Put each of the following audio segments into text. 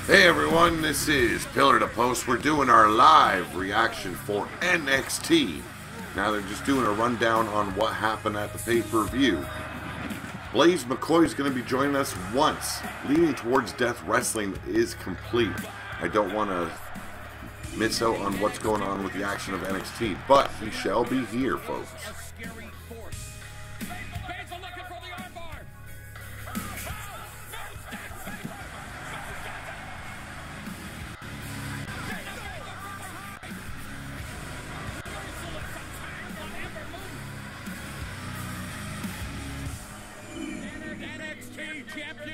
Hey everyone, this is Pillar to Post. We're doing our live reaction for NXT. Now they're just doing a rundown on what happened at the pay-per-view. Blaze McCoy is going to be joining us once Leading Towards Death Wrestling is complete. I don't want to miss out on what's going on with the action of NXT, but he shall be here, folks.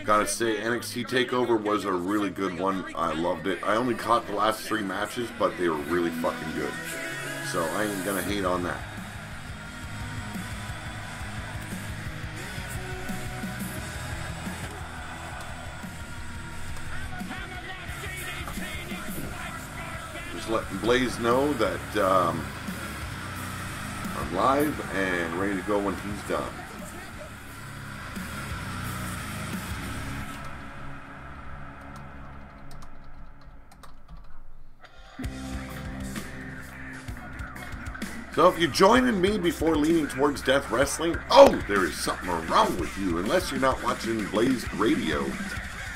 Gotta say, NXT TakeOver was a really good one. I loved it. I only caught the last 3 matches, but they were really fucking good. So I ain't gonna hate on that. Just letting Blaze know that I'm live and ready to go when he's done. So if you're joining me before Leading Towards Death Wrestling, oh, there is something wrong with you unless you're not watching Blaze Radio.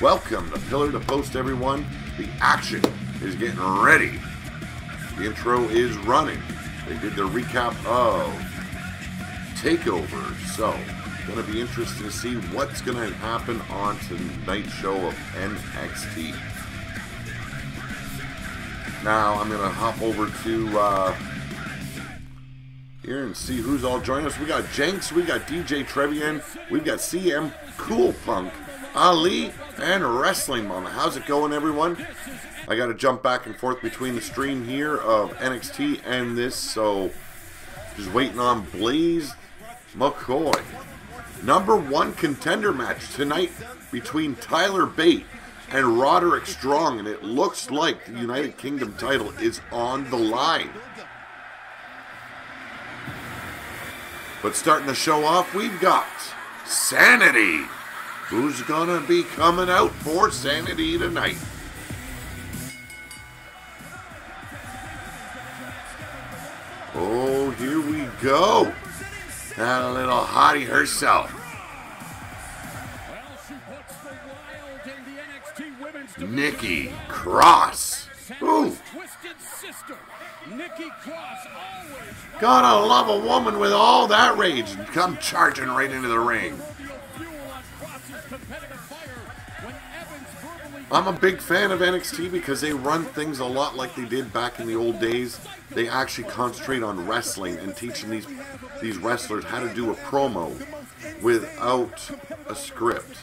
Welcome to Pillar to Post, everyone. The action is getting ready. The intro is running. They did their recap of TakeOver, so it's going to be interesting to see what's going to happen on tonight's show of NXT. Now I'm going to hop over to here and see who's all joining us. We got Jenks, we got DJ Trevian, we've got CM, Cool Punk, Ali, and Wrestling Mama. How's it going, everyone? I got to jump back and forth between the stream here of NXT and this, so just waiting on Blaze McCoy. #1 contender match tonight between Tyler Bate and Roderick Strong, and it looks like the United Kingdom title is on the line. But starting the show off, we've got Sanity. Who's gonna be coming out for Sanity tonight? Oh, here we go. That little hottie herself. Nikki Cross. Ooh. Gotta love a woman with all that rage and come charging right into the ring. I'm a big fan of NXT because they run things a lot like they did back in the old days. They actually concentrate on wrestling and teaching these wrestlers how to do a promo without a script.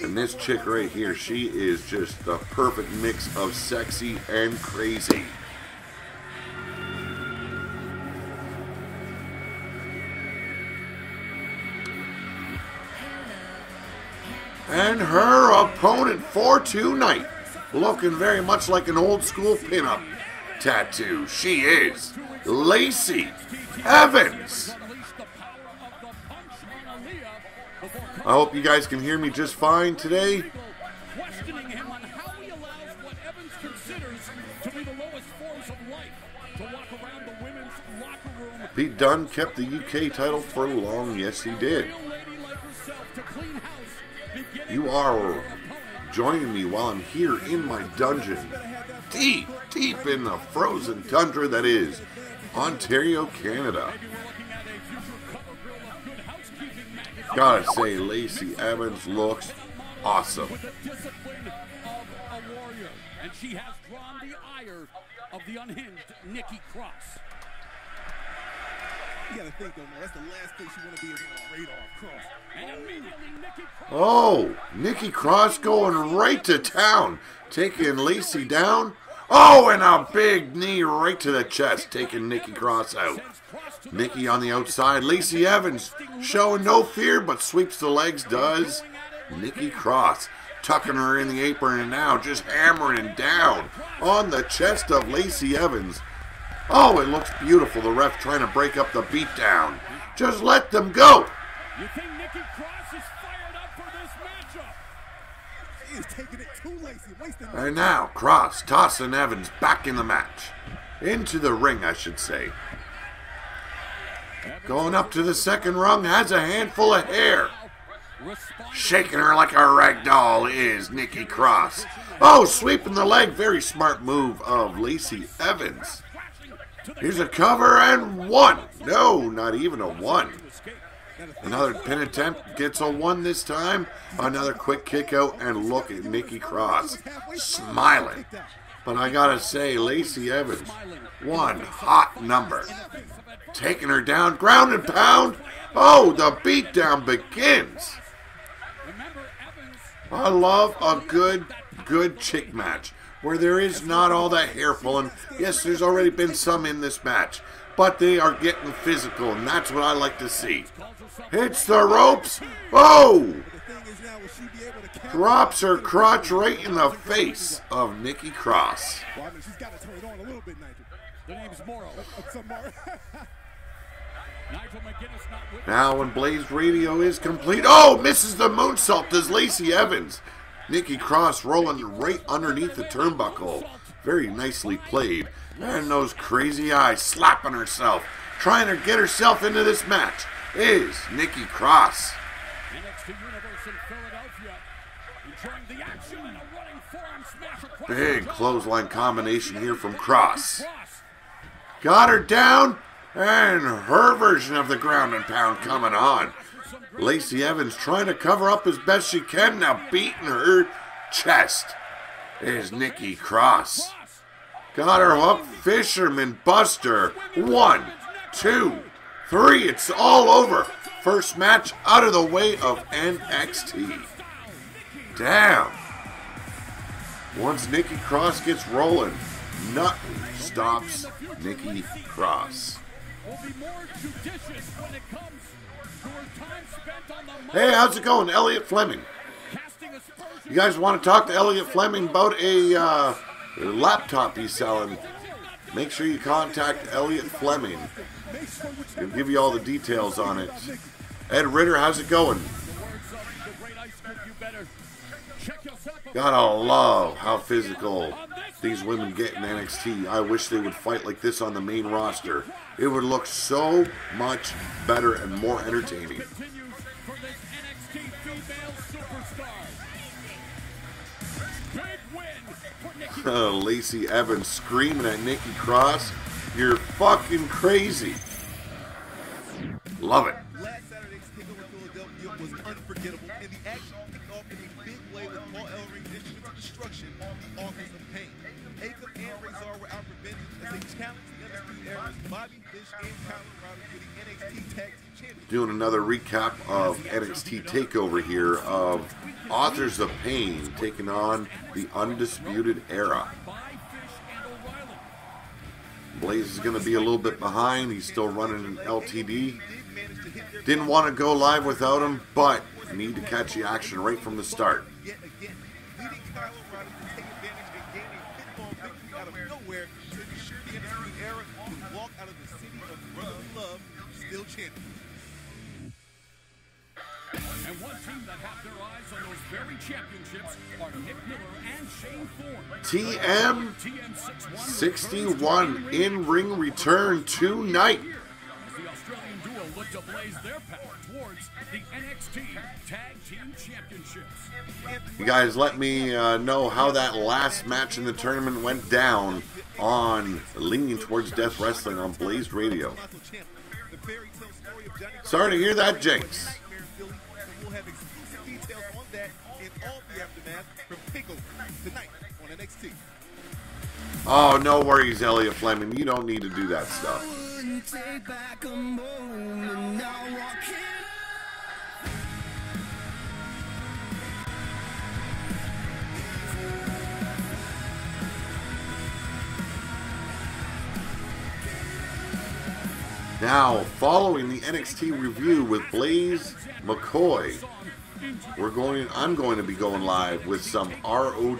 And this chick right here, she is just the perfect mix of sexy and crazy. And her opponent for tonight, looking very much like an old school pinup tattoo. She is Lacey Evans. I hope you guys can hear me just fine today. Questioning him on how he allows what Evans considers to be the lowest force of life to walk around the women's locker room. Pete Dunne kept the UK title for long. Yes, he did. You are joining me while I'm here in my dungeon, deep in the frozen tundra that is Ontario, Canada. Gotta say, Lacey Evans looks awesome. And she has drawn the ire of the unhinged Nikki Cross. You gotta think, though, man, that's the last thing she want to be is on a radar cross. And immediately Nikki Cross. Oh, Nikki Cross going right to town, taking Lacey down. Oh, and a big knee right to the chest, taking Nikki Cross out. Nikki on the outside. Lacey Evans showing no fear, but sweeps the legs, does Nikki Cross. Tucking her in the apron and now just hammering down on the chest of Lacey Evans. Oh, it looks beautiful. The ref trying to break up the beatdown. Just let them go. You think Nikki Cross is fired up for this matchup? He is taking it too lazy, wasting. And now, Cross tossing Evans back in the match. Into the ring, I should say. Going up to the second rung, has a handful of hair. Shaking her like a rag doll is Nikki Cross. Oh, sweeping the leg. Very smart move of Lacey Evans. Here's a cover and one. No, not even a one. Another pin attempt. Gets a one this time. Another quick kick out. And look at Nikki Cross. Smiling. But I gotta say, Lacey Evans, one hot number. Taking her down. Ground and pound. Oh, the beatdown begins. I love a good chick match where there is not all that hair pulling. Yes, there's already been some in this match, but they are getting physical, and that's what I like to see. Hits the ropes. Oh! Drops her crotch right in the face of Nikki Cross. Now when Blaze Radio is complete. Oh, misses the moonsault does Lacey Evans. Nikki Cross rolling right underneath the turnbuckle. Very nicely played. And those crazy eyes slapping herself. Trying to get herself into this match is Nikki Cross. Big clothesline combination here from Cross. Got her down. And her version of the ground and pound coming on. Lacey Evans trying to cover up as best she can. Now beating her chest is Nikki Cross. Got her hook. Fisherman Buster. 1, 2, 3. It's all over. First match out of the way of NXT. Damn. Once Nikki Cross gets rolling, nothing stops Nikki Cross. Hey, how's it going, Elliot Fleming? You guys want to talk to Elliot Fleming about a laptop he's selling? Make sure you contact Elliot Fleming. He'll give you all the details on it. Ed Ritter, how's it going? Gotta love how physical these women get in NXT. I wish they would fight like this on the main roster. It would look so much better and more entertaining. Lacey Evans screaming at Nikki Cross. You're fucking crazy. Love it. Last Saturday's takeover Philadelphia was unforgettable, and the action kicked off in a big way with Paul Ellering dishing into destruction, offers of pain. Akam and Razor were out for vengeance as they challenged the Undisputed Era's Bobby Fish and Kyle O'Reilly for the NXT Tag Team Championship. Doing another recap of NXT TakeOver here of Authors of Pain taking on the Undisputed Era. Blaze is going to be a little bit behind. He's still running an LTD. Didn't want to go live without him, but need to catch the action right from the start. Yet again, leading Kyle O'Reilly to take advantage and gain a pinfall victory out of nowhere to ensure the Undisputed Era would walk out of the city of brotherly love still champion. And one team that have their eyes on those very championships are Nick Miller and Shane Thorne. TM61 in-ring return tonight. As the Australian duo look to blaze their path towards the NXT Tag Team Championships. You guys let me know how that last match in the tournament went down on Leaning Towards Death Wrestling on Blaze Radio. Sorry to hear that, Jinx. We'll have exclusive details on that and all the aftermath from TakeOver tonight on NXT. Oh, no worries, Elliot Fleming. You don't need to do that stuff. Now, following the NXT review with Blaze McCoy, I'm going to be going live with some ROW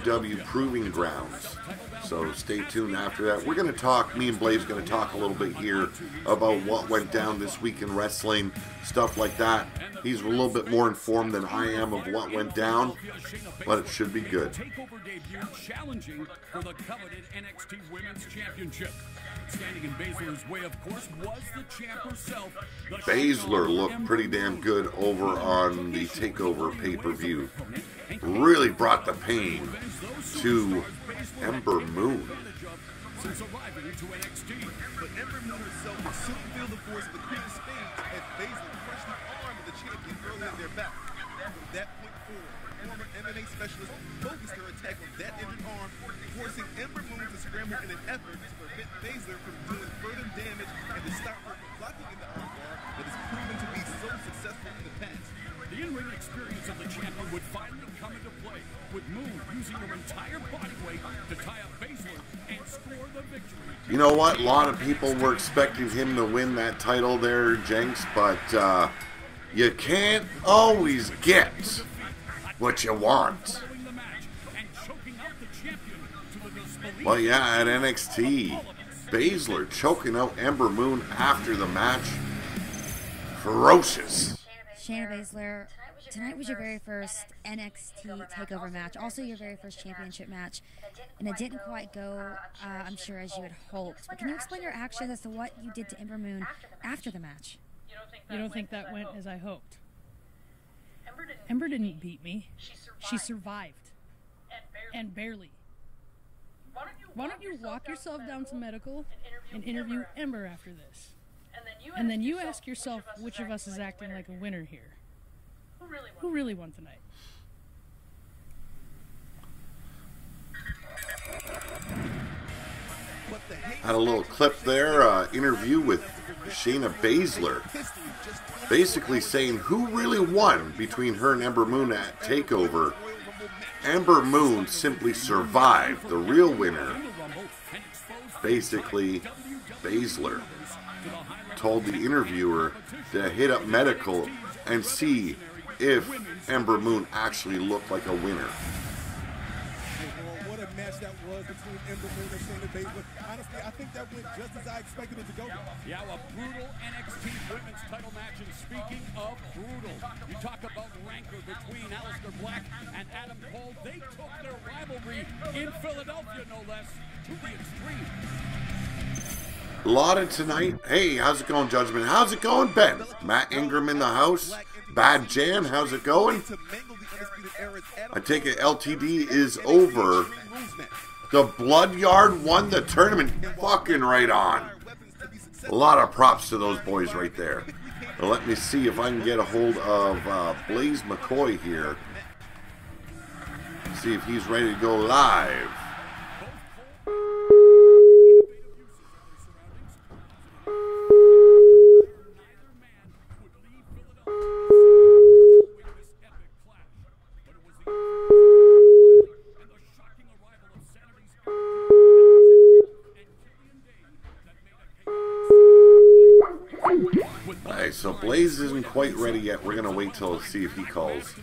Proving Grounds. So stay tuned after that. We're going to talk, me and Blaze are going to talk a little bit here about what went down this week in wrestling, stuff like that. He's a little bit more informed than I am of what went down, but it should be good. Takeover debut challenging for the coveted NXT Women's Championship. Standing in Baszler's way, of course, was the champ herself. Baszler looked pretty damn good over on the TakeOver pay-per-view. Really brought the pain to Ember Moon. Since arriving to NXT. But Ember Moon herself will soon feel the force of the Queen of Spades as Baszler crushed the arm of the champion earlier in their battle. From that point forward, former MMA specialist focused her attack on that injured arm, forcing Ember Moon to scramble in an effort to prevent Baszler from doing further damage and to stop her from blocking in the arm bar that has proven to be so successful in the past. The in-ring experience of the champion would finally come into play, with Moon using her entire body weight to tie up Baszler and score the victory. You know what? A lot of people were expecting him to win that title there, Jenks, but you can't always get what you want. Well, yeah, at NXT, Baszler choking out Ember Moon after the match. Ferocious. Shayna Baszler, tonight was your very first NXT TakeOver match, also your very first championship match, and it didn't quite go, I'm sure, as you had hoped. But can you explain your actions as to what you did to Ember Moon after the match? You don't think that went as I hoped? Ember didn't beat me. She survived. And barely. Why don't you walk yourself down to medical and interview Ember after this? And then you ask yourself which of us is acting like a winner here. Who really won tonight? Had a little clip there, interview with Shayna Baszler, basically saying who really won between her and Ember Moon at TakeOver. Ember Moon simply survived. The real winner, basically, Baszler told the interviewer to hit up medical and see if Ember Moon actually looked like a winner. What a match that was between Ember Moon and Shayna Baszler. Honestly, I think that went just as I expected it to go. Yeah, a brutal NXT Women's title match. And speaking of brutal, you talk about rancor between Aleister Black and Adam Cole. They took their rivalry in Philadelphia, no less, to the extreme. Lauded tonight. Hey, how's it going, Judgment? How's it going, Ben? Matt Ingram in the house. Bad Jan, how's it going? I take it LTD is over. The Blood Yard won the tournament. Fucking right on. A lot of props to those boys right there. Now let me see if I can get a hold of Blaze McCoy here. See if he's ready to go live. Alright, so Blaze isn't quite ready yet. We're going to wait till see if he calls.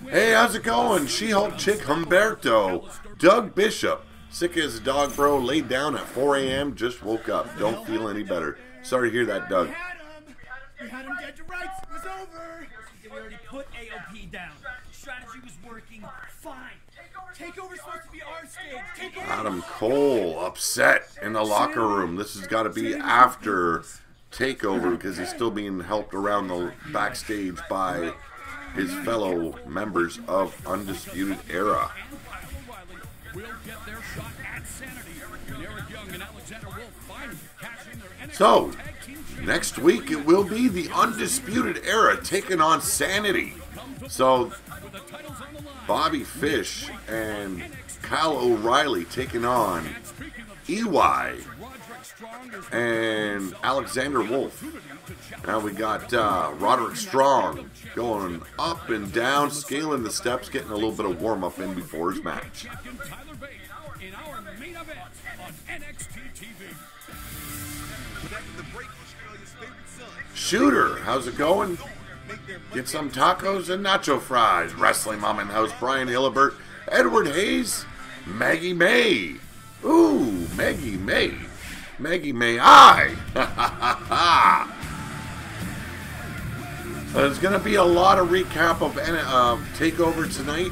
Hey, how's it going? She-Hulk chick Humberto. Doug Bishop. Sick as a dog, bro. Laid down at 4 a.m. Just woke up. Don't feel any better. Sorry to hear that, Doug. We had him dead to rights. It was over. We already put AOP down. Strategy was working fine. TakeOver's supposed to be our stage. TakeOver. Adam Cole upset in the locker room. This has got to be after TakeOver because he's still being helped around the backstage by his fellow members of Undisputed Era. So, next week it will be the Undisputed Era taking on Sanity. So, Bobby Fish and Kyle O'Reilly taking on EY and Alexander Wolf. Now we got Roderick Strong going up and down, scaling the steps, getting a little bit of warm-up in before his match. After the break, Australia's favorite son, Shooter, how's it going? make Get some tacos and nacho fries. Wrestling Mom in House, Brian Hillebert, Edward Hayes, Maggie May. Ooh, Maggie May. Maggie May I. There's going to be a lot of recap of TakeOver tonight.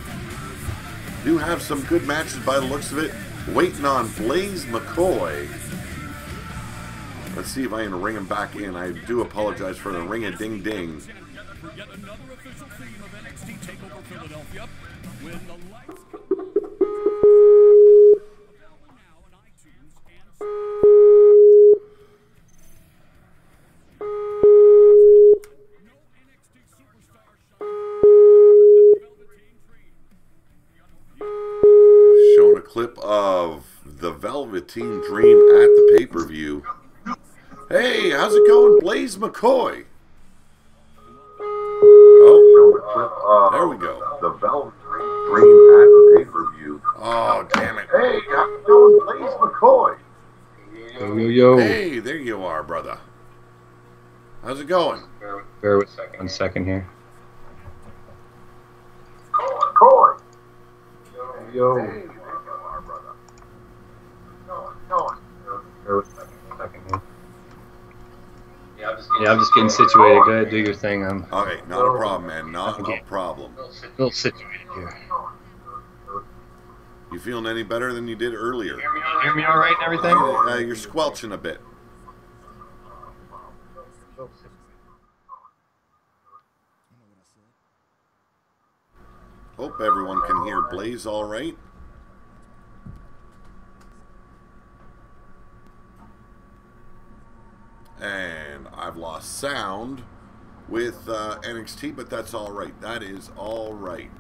Do have some good matches by the looks of it. Waiting on Blaze McCoy. Let's see if I can ring him back in. I do apologize for the ring-a-ding-ding. For yet another official theme of NXT TakeOver Philadelphia. When the lights go now on iTunes and no NXT superstar Showing a clip of the Velveteen Dream at the pay-per-view. Hey, how's it going, Blaze McCoy? Oh, there we go. The Velveteen Dream at the pay-per-view. Oh, damn it. Hey, how's it going, Blaze McCoy? Yo. Hey, there you are, brother. How's it going? Bear with 1 second here. McCoy. Yo. Hey, there you are, brother. Bear with 1 second here. Yeah, I'm just getting situated. Go ahead, do your thing. Okay, not a problem, man. Not a problem. A little situated here. You feeling any better than you did earlier? Hear me all right and everything? You're squelching a bit. Hope everyone can hear Blaze all right. And I've lost sound with NXT, but that's all right. That is all right.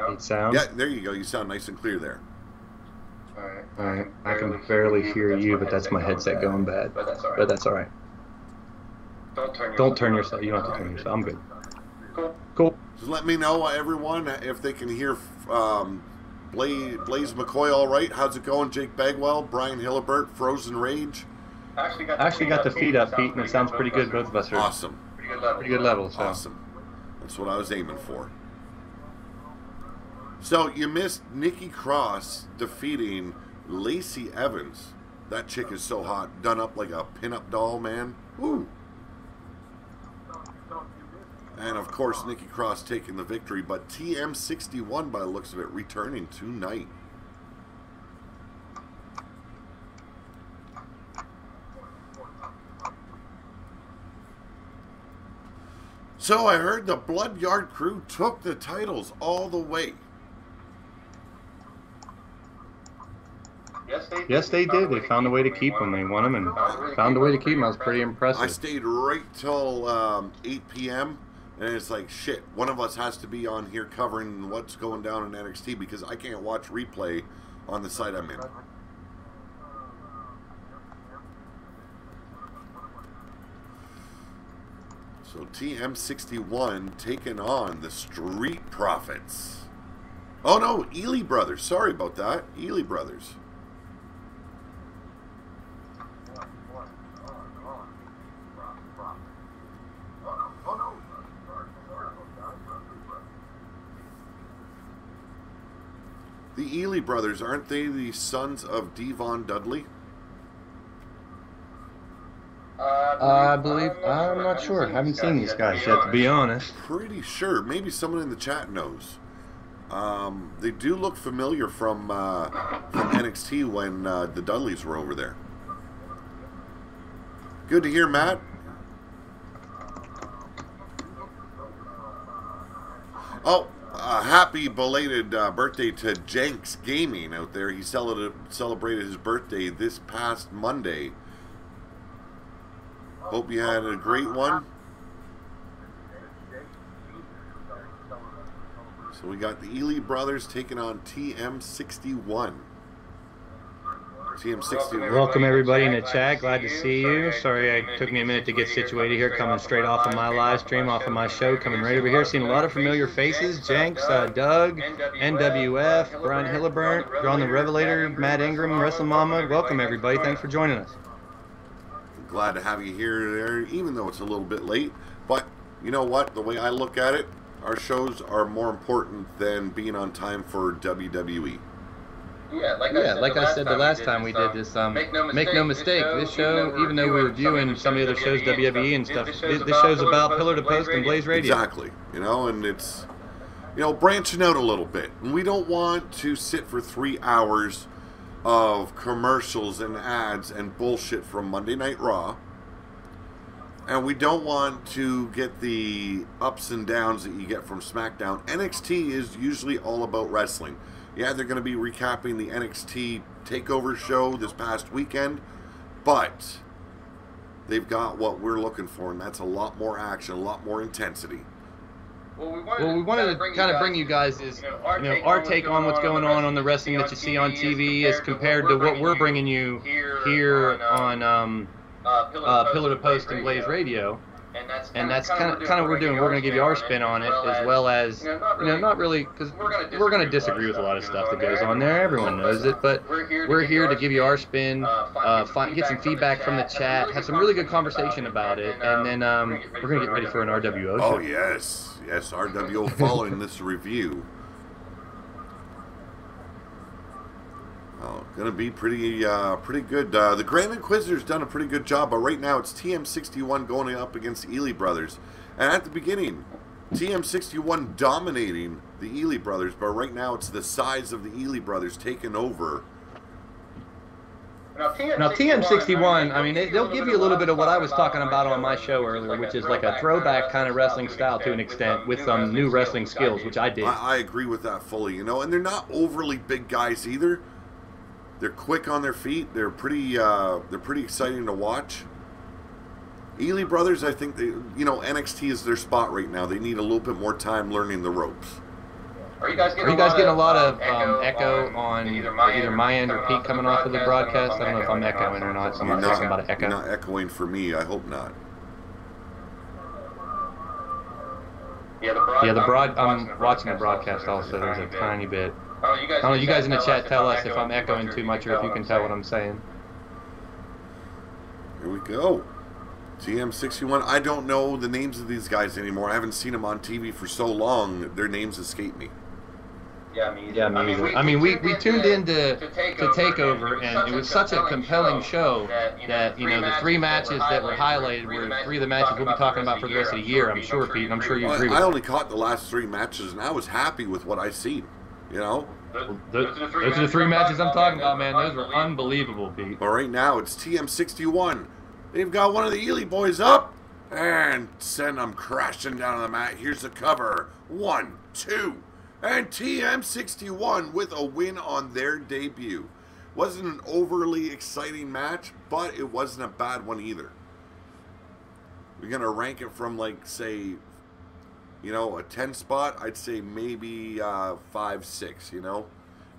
Need sound? Yeah, there you go. You sound nice and clear there. Alright. I can barely hear you, but that's my headset going bad. But that's alright. Don't turn yourself. You don't have to turn yourself. I'm good. Cool. Just let me know, everyone, if they can hear Blaze McCoy all right. How's it going, Jake Bagwell, Brian Hillebert, Frozen Rage? I actually got the feed up, Pete, and it sounds pretty good. Both of us are awesome. Pretty good level. So. Awesome. That's what I was aiming for. So you missed Nikki Cross defeating Lacey Evans. That chick is so hot, done up like a pinup doll, man. Woo. And of course, Nikki Cross taking the victory, but TM61, by the looks of it, returning tonight. So I heard the Blood Yard Crew took the titles all the way. Yes, they did. They found a way to keep them. They won them and found a way to keep them. I was pretty impressive. I stayed right till 8 p.m. And it's like, shit, one of us has to be on here covering what's going down in NXT because I can't watch replay on the site I'm in. So TM61 taking on the Street Profits. Oh no, Ely Brothers. Sorry about that. Ely Brothers. The Ely brothers, aren't they the sons of Devon Dudley? I believe. I'm not sure. I haven't seen these guys yet, to be honest. Pretty sure. Maybe someone in the chat knows. They do look familiar from NXT when the Dudleys were over there. Good to hear, Matt. Oh, happy belated birthday to Jenks Gaming out there. He celebrated his birthday this past Monday. Hope you had a great one. So we got the Ely brothers taking on TM61. TM61. Welcome everybody in the chat. Glad to see you. Sorry it took me a minute to get situated here. Coming straight off of my live stream, off of my show. Coming right over here. Seeing a lot of familiar faces. Jenks, Doug, NWF, Brian Hillebert, John the Revelator, Matt Ingram, Wrestle Mama. Welcome everybody. Thanks for joining us. Glad to have you here there, even though it's a little bit late. you know what? The way I look at it, our shows are more important than being on time for WWE. Yeah, like I said the last time we did this, make no mistake, this show, even though we're reviewing some of the other shows, WWE and stuff, this show's about Pillar to Post and Blaze Radio. Exactly. You know, and it's, you know, branching out a little bit. And we don't want to sit for 3 hours of commercials and ads and bullshit from Monday Night Raw. And we don't want to get the ups and downs that you get from SmackDown. NXT is usually all about wrestling. Yeah, they're going to be recapping the NXT TakeOver show this past weekend, but they've got what we're looking for, and that's a lot more action, a lot more intensity. Well, we wanted to kind of bring you guys is, our take on what's going on the wrestling that you see on TV as compared to what we're bringing you here on Pillar to Post and Blaze Radio. And that's kind of what we're doing. We're going to give you our spin on it, as well as, not really, because we're going to disagree with a lot of stuff that goes on there. Everyone knows it, but we're here to give you our spin, get some feedback from the chat, have some really good conversation about it, and then we're going to get ready for an RWO show. Oh, yes. Yes, RWO following this review. Oh, gonna be pretty good. The Grand Inquisitor's done a pretty good job, but right now it's TM61 going up against Ely Brothers. And at the beginning, TM61 dominating the Ely Brothers, but right now it's the size of the Ely Brothers taking over. Now TM61, I mean, they'll give you a little bit of what I was talking about on my show earlier, which is like a throwback kind of wrestling style to an extent, with some new wrestling skills, which I did. I agree with that fully, you know, and they're not overly big guys either. They're quick on their feet. They're pretty exciting to watch. Ely Brothers, I think NXT is their spot right now. They need a little bit more time learning the ropes. Are you guys getting a lot of echo on either my end or Pete coming off of the broadcast? I don't know if I'm echoing or not. Someone's talking about an echo. You're not echoing for me. I hope not. I'm watching the broadcast also. There's a tiny bit. I don't know, you guys in the chat tell us if I'm echoing too much or if you can tell what I'm saying. Here we go. TM61. I don't know the names of these guys anymore. I haven't seen them on TV for so long. Their names escape me. Yeah, me either. I mean, we tuned in to TakeOver, and it was such a compelling show that, the 3 matches that were highlighted were 3 of the matches we'll be talking about for the rest of the year, I'm sure, Pete, and I'm sure you agree with I only caught the last 3 matches, and I was happy with what I seen. You know? Those are the 3 matches I'm talking about, man. Those were unbelievable, Pete. But right now, it's TM61. They've got one of the Ely boys up and send them crashing down on the mat. Here's the cover. 1, 2. And TM61 with a win on their debut. Wasn't an overly exciting match, but it wasn't a bad one either. We're going to rank it from, like, say, a 10 spot. I'd say maybe 5, 6,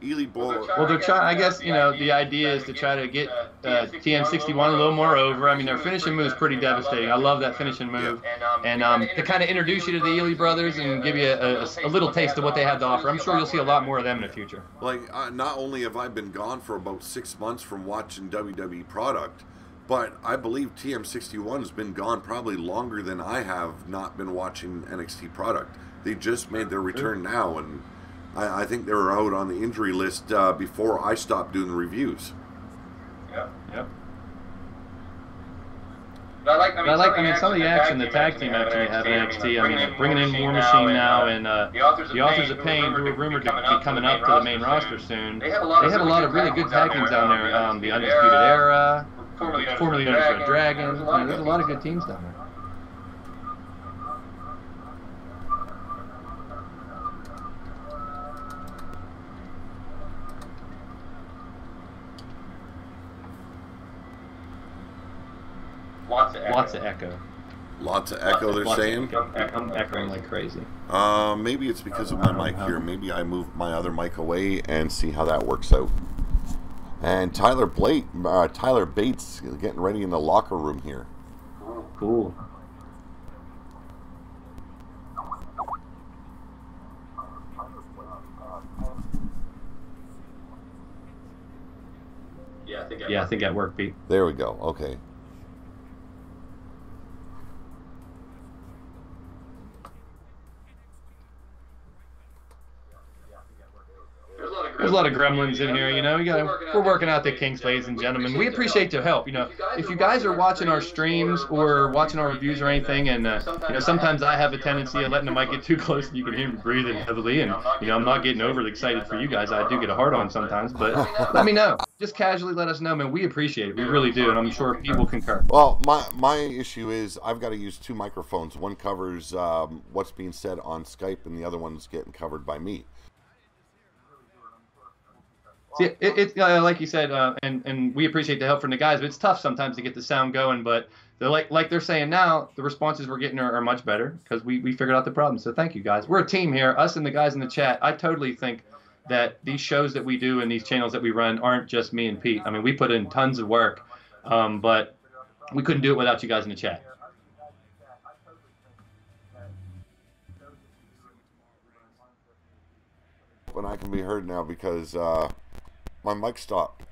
Ely Boy. Well, they're trying, I guess, the idea is to try to get TM61 a little more over. I mean, their finishing move is pretty devastating. I love that finishing move. And to kind of introduce you to the Ely brothers and give you a little taste of what they have to offer. I'm sure you'll see a lot more of them in the future. Like, not only have I been gone for about 6 months from watching WWE product, but I believe TM61 has been gone probably longer than I have not been watching NXT product. They just made their return now, and I think they were out on the injury list before I stopped doing the reviews. Yep. But I mean, some of the action, the tag team action you have in NXT, I mean, they're bringing in War Machine now, and the Authors of Pain, who are rumored to be coming up to the main roster soon. They have a lot of really good tag teams down there. The Undisputed Era, formerly known as Red Dragon. There's a lot of good teams down there. Lots of echo. Lots of echo, they're saying? I'm echoing like crazy. Maybe it's because of my mic here. Maybe I move my other mic away and see how that works out. And Tyler Bates getting ready in the locker room here. Cool. Yeah, I think that worked, Pete. There we go. Okay. there's a lot of gremlins in here, you know. We're working out the kinks, ladies and gentlemen. We appreciate your help. You know, if you guys are watching our streams or watching our reviews or anything, and you know, sometimes I have a tendency of letting the mic get too close and you can hear me breathing heavily, and you know, I'm not getting overly excited for you guys. I do get a hard on sometimes, but let me know. Just casually let us know, man. We appreciate it. We really do, and I'm sure people concur. Well, my issue is I've got to use two microphones. One covers what's being said on Skype, and the other one's getting covered by me. See, it's like you said, and we appreciate the help from the guys, but it's tough sometimes to get the sound going. But they're like they're saying now, the responses we're getting are much better because we figured out the problem. So thank you, guys. We're a team here, us and the guys in the chat. I totally think that these shows that we do and these channels that we run aren't just me and Pete. I mean, we put in tons of work, but we couldn't do it without you guys in the chat. And I can be heard now because my mic stopped.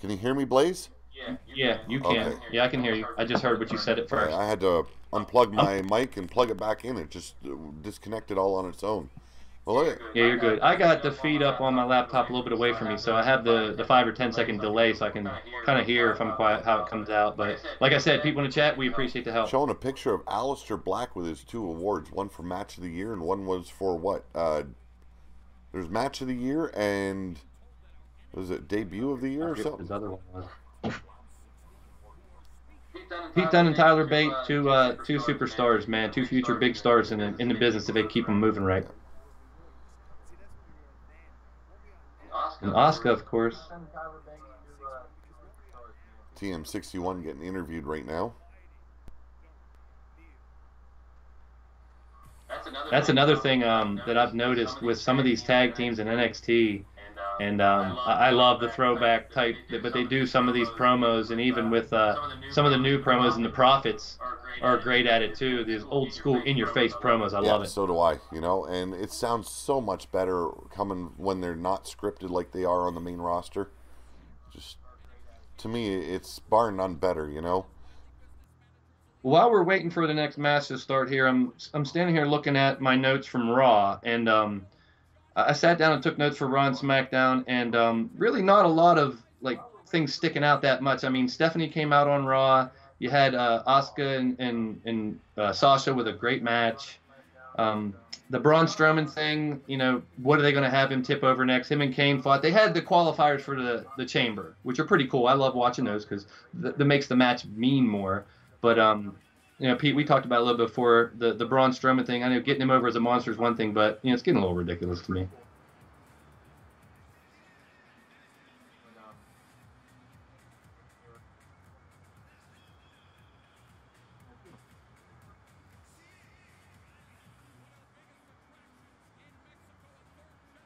Can you hear me, Blaze? Yeah, you can. Okay. Yeah, I can hear you. I just heard what you said at first. I had to unplug my mic and plug it back in. It just disconnected all on its own. Well, yeah, you're good. I got the feed up on my laptop a little bit away from me, so I have the 5 or 10 second delay, so I can kind of hear if I'm quiet how it comes out. But like I said, people in the chat, we appreciate the help. Showing a picture of Aleister Black with his 2 awards, one for Match of the Year and one was for what? There's Match of the Year and was it Debut of the Year or something? His other one was. Pete Dunne and Tyler Bate, two superstars, man, 2 future big stars in the business if they keep them moving right. And Asuka, of course. TM61 getting interviewed right now. That's another thing that I've noticed with some of these tag teams in NXT. And I love the throwback type, but they do some of these promos, and even with some of the new promos, and the Profits are great at it too. These old school in-your-face promos, I love it. So do I, you know, and it sounds so much better coming when they're not scripted like they are on the main roster. Just, to me, it's bar none better, you know. While we're waiting for the next match to start here, I'm standing here looking at my notes from Raw, and I sat down and took notes for Raw and SmackDown, and really not a lot of like things sticking out that much. I mean, Stephanie came out on Raw. You had Asuka and Sasha with a great match. The Braun Strowman thing, you know, what are they going to have him tip over next? Him and Kane fought. They had the qualifiers for the Chamber, which are pretty cool. I love watching those because that makes the match mean more. But you know, Pete, we talked about it a little bit before the Braun Strowman thing. I know getting him over as a monster is one thing, but you know, it's getting a little ridiculous to me.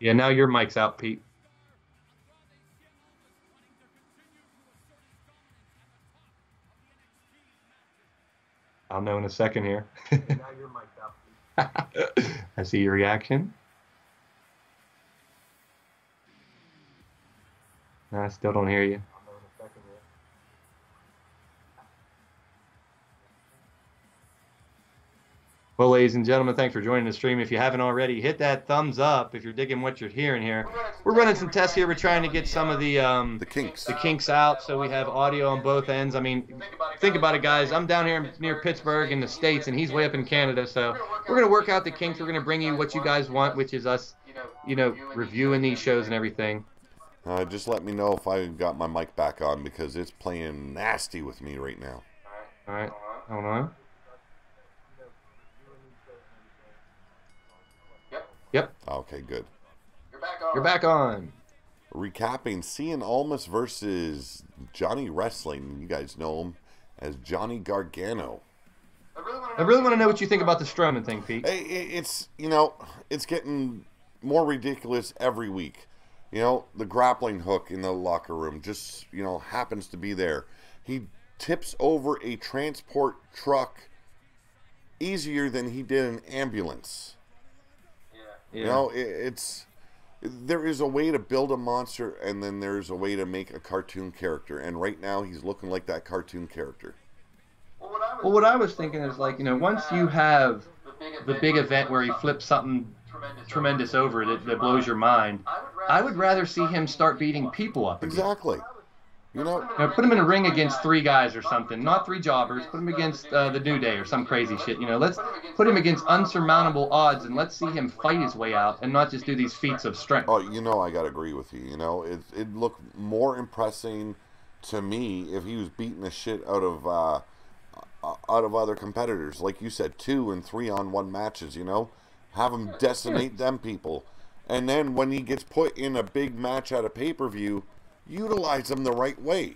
Yeah, now your mic's out, Pete. I'll know in a second here. I see your reaction. No, I still don't hear you. Well, ladies and gentlemen, thanks for joining the stream. If you haven't already, hit that thumbs up if you're digging what you're hearing here. We're running some tests here. We're trying to get some of the kinks out, so we have audio on both ends. I mean, think about it, guys. I'm down here near Pittsburgh in the States, and he's way up in Canada. So we're going to work out the kinks. We're going to bring you what you guys want, which is us, you know, reviewing these shows and everything. Just let me know if I got my mic back on because it's playing nasty with me right now. All right. Hold on. Yep. Okay, good. You're back on. Recapping Cien Almas versus Johnny Wrestling. You guys know him as Johnny Gargano. I really want to know what you think about the Strowman thing, Pete. It's, you know, it's getting more ridiculous every week. You know, the grappling hook in the locker room just, you know, happens to be there. He tips over a transport truck easier than he did an ambulance. Yeah. You know, there is a way to build a monster, and then there's a way to make a cartoon character. And right now, he's looking like that cartoon character. Well, what I was thinking is, like, once you have the big event where he flips something tremendous over that blows your mind, I would rather see him start beating people up again. Exactly. Put him in a ring against 3 guys or something, not 3 jobbers. Put him against the New Day or some crazy shit. Let's put him against unsurmountable odds and let's see him fight his way out and not just do these feats of strength. Oh, I gotta agree with you. It looked more impressive to me if he was beating the shit out of other competitors, like you said, 2 and 3-on-1 matches. Have him decimate them people, and then when he gets put in a big match at a pay-per-view, utilize him the right way.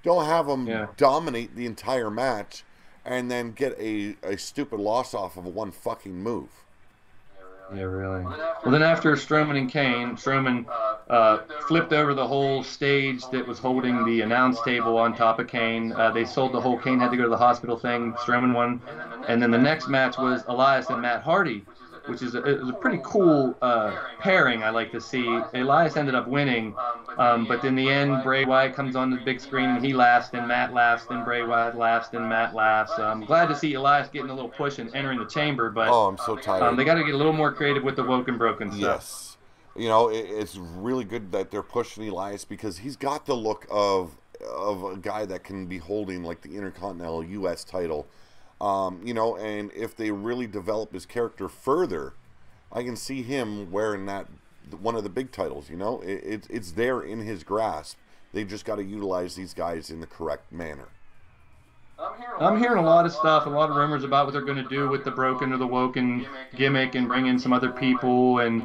Don't have him dominate the entire match and then get a stupid loss off of one fucking move. Yeah, really. Well, then after Strowman and Kane, Strowman flipped over the whole stage that was holding the announce table on top of Kane. They sold the whole Kane had to go to the hospital thing. Strowman won. And then the next match was Elias and Matt Hardy, which is a pretty cool pairing I like to see. Elias ended up winning, but in the end, Bray Wyatt comes on the big screen, and he laughs, and Matt laughs, and Bray Wyatt laughs, and Matt laughs. I'm glad to see Elias getting a little push and entering the chamber, but I'm so tired. They got to get a little more creative with the woke and broken stuff. Yes. It's really good that they're pushing Elias because he's got the look of a guy that can be holding, like, the Intercontinental U.S. title. And if they really develop his character further, I can see him wearing one of the big titles. It's there in his grasp. They just got to utilize these guys in the correct manner. I'm hearing a lot of stuff, a lot of rumors about what they're going to do with the broken or the woken gimmick and bring in some other people and,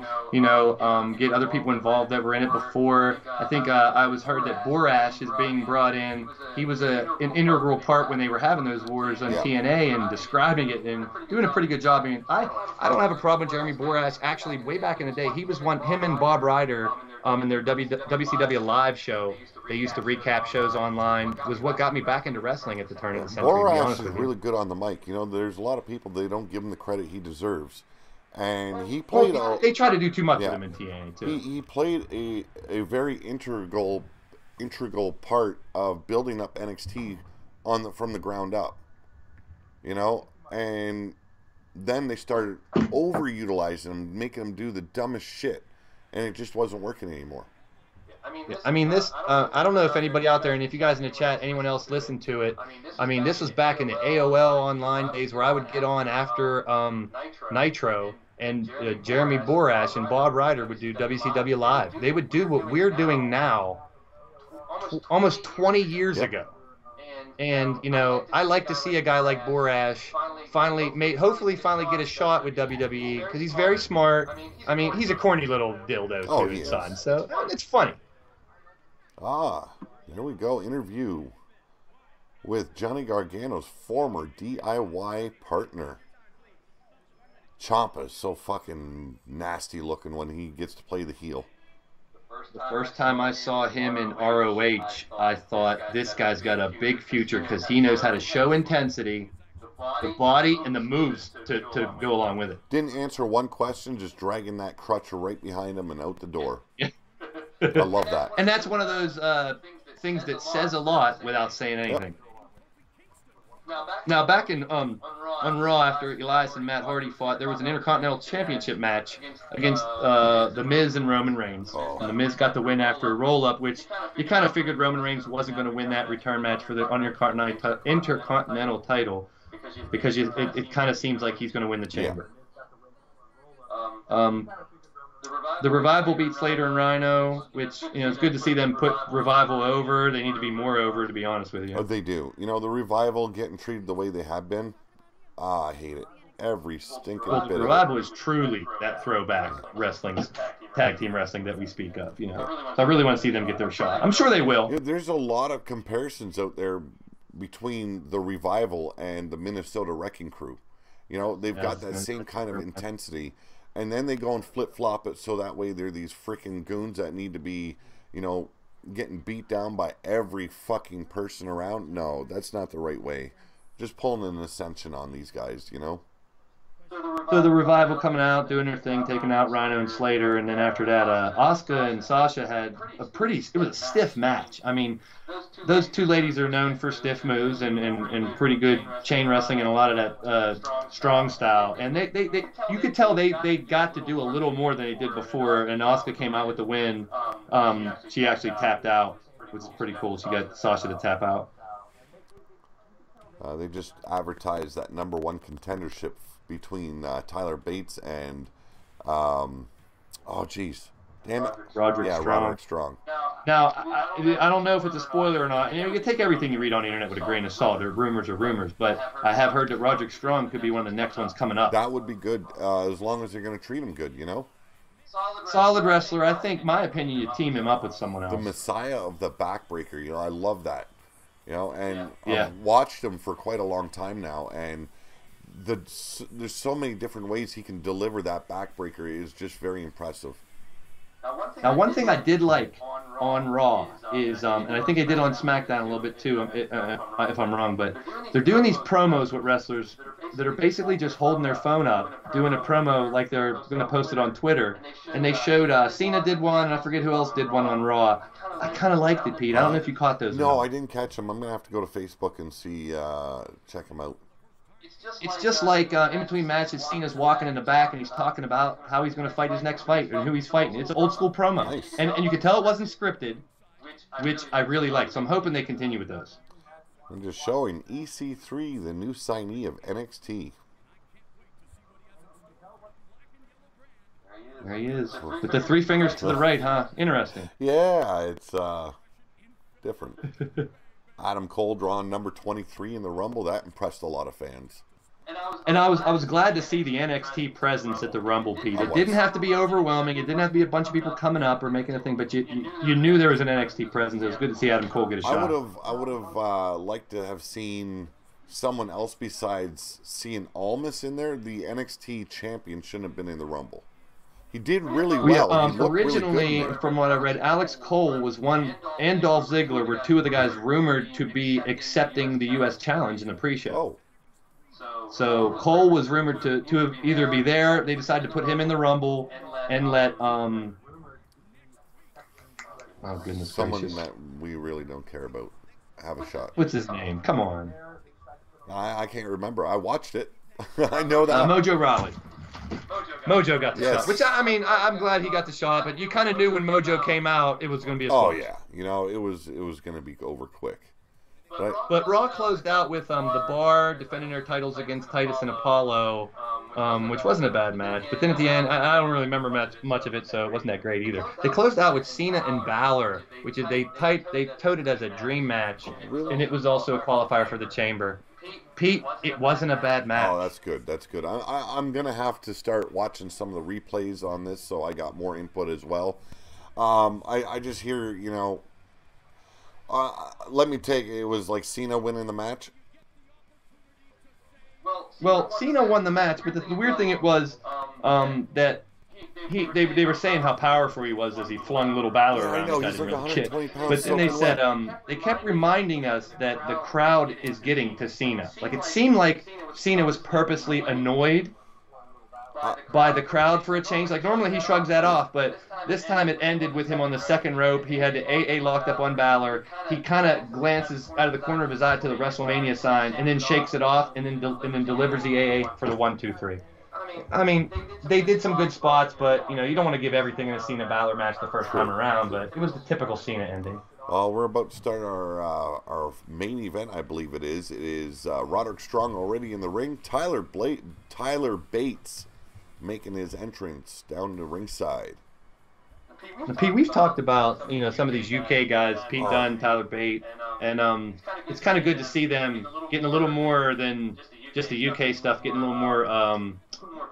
get other people involved that were in it before. I think I was heard that Borash is being brought in. He was an integral part when they were having those wars on TNA and describing it and doing a pretty good job. I don't have a problem with Jeremy Borash. Actually, way back in the day, he was him and Bob Ryder in their WCW live show. They used to recap shows online. Was what got me back into wrestling at the turn of the century. Borash is really good on the mic. There's a lot of people, they don't give him the credit he deserves. And he played... they try to do too much with him in TNA, too. He played a very integral part of building up NXT from the ground up. And then they started overutilizing him, making him do the dumbest shit. And it just wasn't working anymore. This, I don't know if anybody out there, and if you guys in the chat, anyone else listened to it, this was back in the AOL online days where I would get on after Nitro, and Jeremy Borash and Bob Ryder would do WCW Live. They would do what we're doing now, almost 20 years ago. And, I like to see a guy like Borash hopefully finally get a shot with WWE, because he's very smart. He's a corny little dildo, too, son, so it's funny. There we go. Interview with Johnny Gargano's former DIY partner. Ciampa is so fucking nasty looking when he gets to play the heel. The first time I saw him in ROH, I thought, this guy's got a big future because he knows how to show intensity, the body, and the moves to go along with it. Didn't answer one question, just dragging that crutch right behind him and out the door. I love that. And that's one of those things that says a lot without saying anything. Now, back on Raw, after Elias and Matt Hardy fought, there was an Intercontinental Championship match against The Miz and Roman Reigns. And The Miz got the win after a roll-up, which you kind of figured Roman Reigns wasn't going to win that return match for the Intercontinental title, because it kind of seems like he's going to win the chamber. The Revival beat Slater and Rhino, which, it's good to see them put Revival over. They need to be more over, to be honest with you. Oh, they do. The Revival getting treated the way they have been, I hate it. Every stinking bit of it. Revival is truly that throwback tag team wrestling that we speak of, So I really want to see them get their shot. I'm sure they will. There's a lot of comparisons out there between the Revival and the Minnesota Wrecking Crew. They've got that same kind of intensity. And then they go and flip-flop it so that way they're these freaking goons that need to be, getting beat down by every fucking person around. No, that's not the right way. Just pulling an ascension on these guys, So the Revival coming out, doing their thing, taking out Rhino and Slater, and then after that, Asuka and Sasha had it was a stiff match. I mean, those two ladies are known for stiff moves and pretty good chain wrestling and a lot of that strong style. And you could tell they got to do a little more than they did before. And Asuka came out with the win. She actually tapped out, which is pretty cool. She got Sasha to tap out. They just advertised that #1 contendership between Tyler Bates and damn it, Roderick Strong. Now, I don't know if it's a spoiler or not. You can take everything you read on the internet with a grain of salt. Rumors are rumors, but I have heard that Roderick Strong could be one of the next ones coming up. That would be good, as long as they're going to treat him good, you know? Solid wrestler. I think, my opinion, you team him up with someone else. The Messiah of the backbreaker, you know, I love that. You know, and Yeah. I've watched him for quite a long time now, and there's so many different ways he can deliver that backbreaker. It is just very impressive. Now, one thing I did like on Raw is, and I think I did on SmackDown a little bit too, if I'm wrong, but they're doing these promos with wrestlers that are basically just holding their phone up, doing a promo like they're going to post it on Twitter. And they showed Cena did one, and I forget who else did one on Raw. I kind of liked it, Pete. I don't know if you caught those. No, I didn't catch them. I'm going to have to go to Facebook and check them out. It's just like in between matches, Cena's walking in the back and he's talking about how he's going to fight his next fight and who he's fighting. It's an old school promo. Nice. And you can tell it wasn't scripted, which I really like. So I'm hoping they continue with those. I'm just showing EC3, the new signee of NXT. There he is. With the 3 fingers to the right, huh? Interesting. Yeah, it's different. Adam Cole drawing number 23 in the Rumble. That impressed a lot of fans. And I was glad to see the NXT presence at the Rumble, Pete. It didn't have to be overwhelming. It didn't have to be a bunch of people coming up or making a thing, but you knew there was an NXT presence. It was good to see Adam Cole get a shot. I would have liked to have seen someone else besides Cien Almas in there. The NXT champion shouldn't have been in the Rumble. He did really well. Originally, really good from what I read, Alex Cole was one, and Dolph Ziggler were 2 of the guys rumored to be accepting the U.S. challenge in the pre-show. Oh. So Cole was rumored to either be there. They decided to put him in the Rumble and let oh goodness Someone gracious. that we really don't care about have a shot. What's his name? Come on. I can't remember. I watched it. I know that. Mojo Rawley. Mojo got the shot. Which, I mean, I'm glad he got the shot, but you kind of knew when Mojo came out it was going to be a squash. Oh, yeah. You know, it was going to be over quick. But Raw closed out with the Bar defending their titles against Titus and Apollo, which wasn't a bad match. But then at the end, I don't really remember much of it, so it wasn't that great either. They closed out with Cena and Balor, which is they touted as a dream match, and it was also a qualifier for the Chamber. Pete, it wasn't a bad match. Oh, that's good. That's good. I'm going to have to start watching some of the replays on this so I got more input as well. I just hear, you know, let me take it was like Cena winning the match. Well, Cena won the match, but the weird thing it was that they were saying how powerful he was as he flung little Balor around. I know, he's like 120 pounds. But then they said they kept reminding us that the crowd is getting to Cena. Like it seemed like Cena was purposely annoyed by the crowd for a change. Like normally he shrugs that off, but this time it ended with him on the second rope. He had the AA locked up on Balor. He kind of glances out of the corner of his eye to the WrestleMania sign and then shakes it off and then delivers the AA for the 1, 2, 3. I mean, they did some good spots, but you know you don't want to give everything in a Cena Balor match the first time around. But it was the typical Cena ending. Well, we're about to start our main event, I believe it is. It is Roderick Strong already in the ring. Tyler Bates making his entrance down the ringside. Now, Pete, we've talked about some of these UK guys, Pete Dunne, Tyler Bate, and it's kind of good to see them getting a little more than just the UK stuff, getting a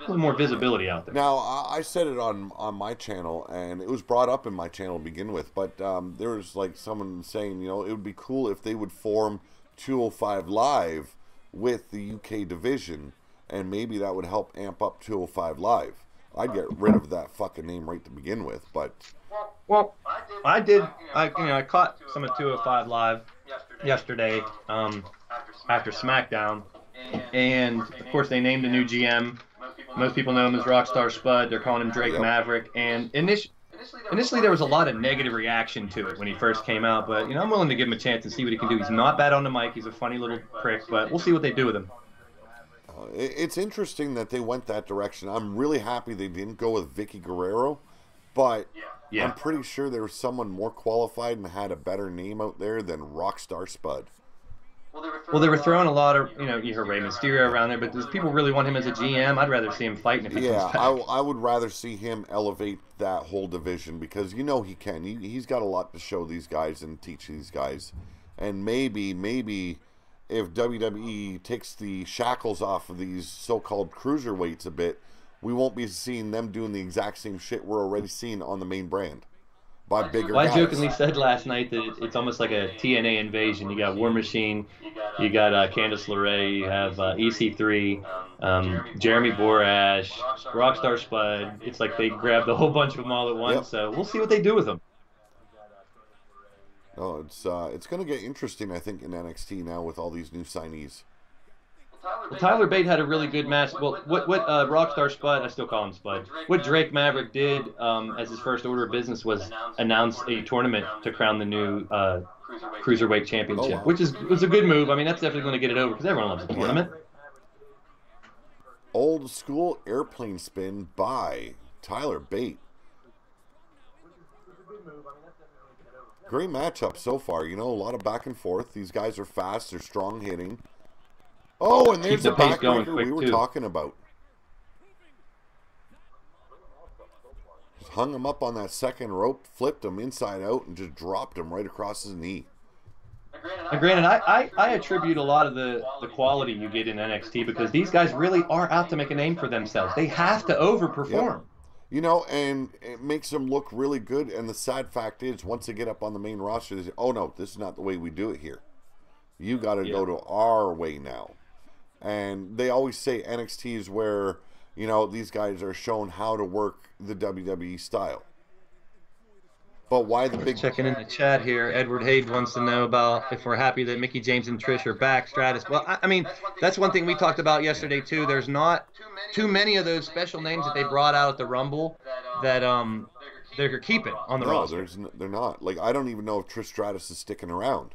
little more visibility out there. Now, I said it on my channel, and it was brought up in my channel to begin with, but there was like someone saying, it would be cool if they would form 205 Live with the UK division, and maybe that would help amp up 205 Live. I'd get rid of that fucking name right to begin with, but... Well, I did. I caught some of 205 Live yesterday after SmackDown, and of course they named a new GM. Most people know him as Rockstar Spud. They're calling him Drake Maverick. And initially there was a lot of negative reaction to it when he first came out. But, I'm willing to give him a chance and see what he can do. He's not bad on the mic. He's a funny little prick. But we'll see what they do with him. It's interesting that they went that direction. I'm really happy they didn't go with Vicky Guerrero. But I'm pretty sure there was someone more qualified and had a better name out there than Rockstar Spud. Well, they were throwing a lot of, you heard Rey Mysterio around there, but does people really want him as a GM? I'd rather see him fighting if he comes back. I would rather see him elevate that whole division because he can. He's got a lot to show these guys and teach these guys. And maybe if WWE takes the shackles off of these so-called cruiserweights a bit, we won't be seeing them doing the exact same shit we're already seeing on the main brand. By bigger guys. I jokingly said last night that it's almost like a TNA invasion. You got War Machine, you got Candice LeRae, you have EC3, Jeremy Borash, Rockstar Spud. It's like they grabbed a whole bunch of them all at once. So we'll see what they do with them. Oh, it's going to get interesting, I think, in NXT now with all these new signees. Well, Tyler Bate had a really good match. Well, what Rockstar Spud, I still call him Spud, what Drake Maverick did as his first order of business was announce a tournament to crown the new Cruiserweight Championship, which was a good move. I mean, that's definitely going to get it over because everyone loves a tournament. Old school airplane spin by Tyler Bate. Great matchup so far. A lot of back and forth. These guys are fast. They're strong hitting. Oh, and there's the backbreaker we were talking about. Just hung him up on that second rope, flipped him inside out, and just dropped him right across his knee. Now, granted, I attribute a lot of the quality you get in NXT because these guys really are out to make a name for themselves. They have to overperform. And it makes them look really good. And the sad fact is, once they get up on the main roster, they say, oh, no, this is not the way we do it here. You got to go to our way now. And they always say NXT is where, these guys are shown how to work the WWE style. But why the big... Checking in the chat here, Edward Hayes wants to know about if we're happy that Mickie James and Trish are back, Stratus. Well, I mean, that's one thing we talked about yesterday, too. There's not too many of those special names that they brought out at the Rumble that they're keeping on the roster. They're not. Like, I don't even know if Trish Stratus is sticking around.